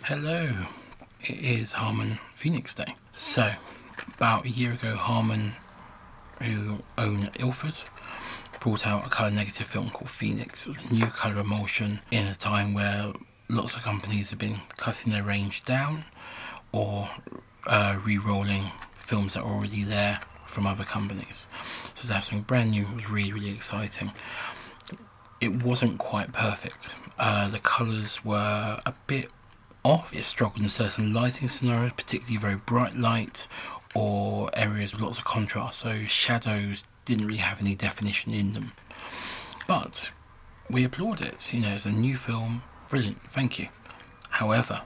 Hello, it is Harman Phoenix Day. So, about a year ago, Harman, who own Ilford, brought out a colour negative film called Phoenix. It was a new colour emulsion in a time where lots of companies have been cutting their range down or re-rolling films that are already there from other companies. So to have something brand new was really, really exciting. It wasn't quite perfect. The colours were a bit off. It struggled in certain lighting scenarios, particularly very bright light or areas with lots of contrast, so shadows didn't really have any definition in them. But we applaud it, it's a new film, brilliant, thank you. However,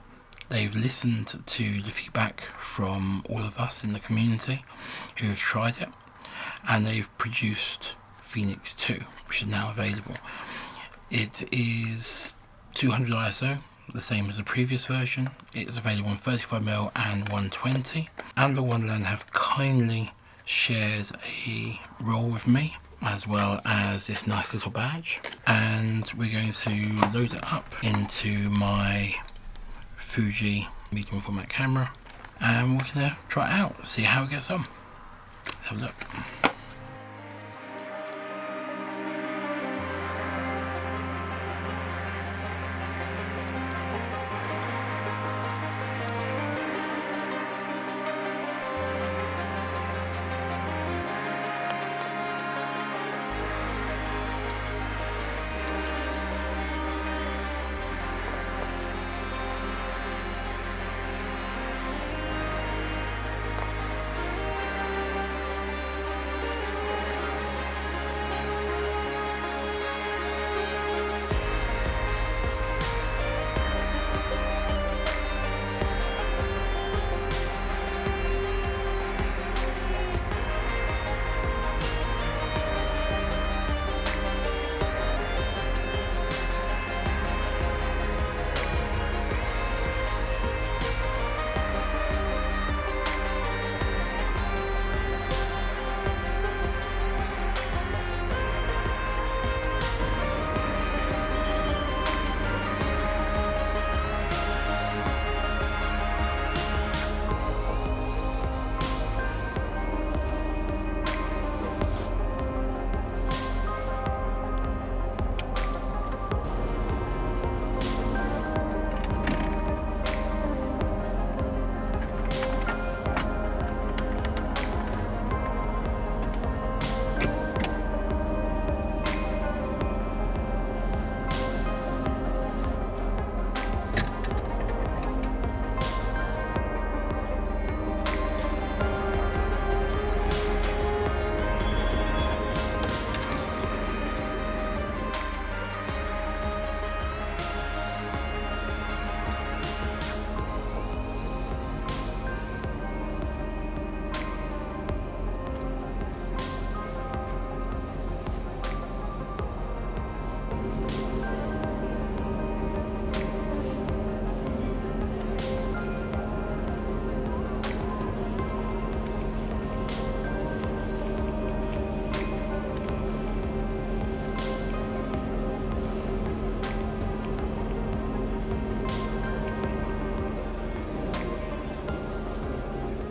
they've listened to the feedback from all of us in the community who have tried it, and they've produced Phoenix 2, which is now available. It is 200 ISO, the same as the previous version. It's available in 35mm and 120. Analogue Wonderland have kindly shared a roll with me, as well as this nice little badge, and we're going to load it up into my Fuji medium format camera, and we're going to try it out, see how it gets on. Let's have a look.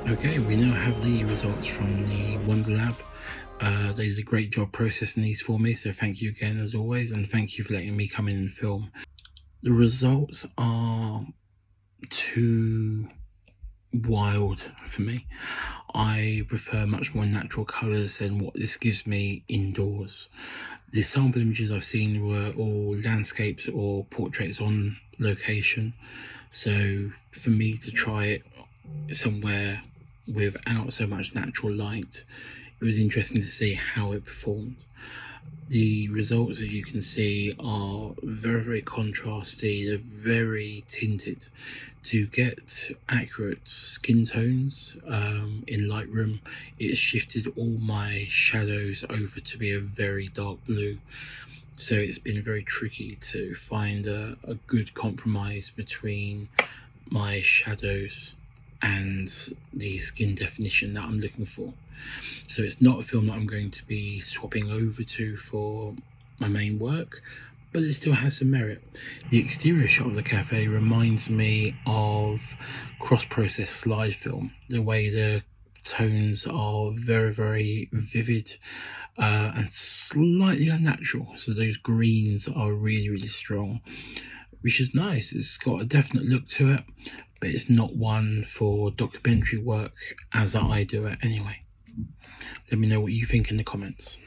Okay, we now have the results from the Wonder Lab. They did a great job processing these for me, so thank you again as always, and thank you for letting me come in and film. The results are too wild for me. I prefer much more natural colours than what this gives me indoors. The sample images I've seen were all landscapes or portraits on location, so for me to try it somewhere without so much natural light, it was interesting to see how it performed. The results, as you can see, are very, very contrasty. They're very tinted. To get accurate skin tones in Lightroom, it shifted all my shadows over to be a very dark blue. So it's been very tricky to find a good compromise between my shadows and the skin definition that I'm looking for. So it's not a film that I'm going to be swapping over to for my main work, but it still has some merit. The exterior shot of the cafe reminds me of cross-process slide film, the way the tones are very, very vivid and slightly unnatural. So those greens are really, really strong, which is nice. It's got a definite look to it, but it's not one for documentary work as I do it anyway. Let me know what you think in the comments.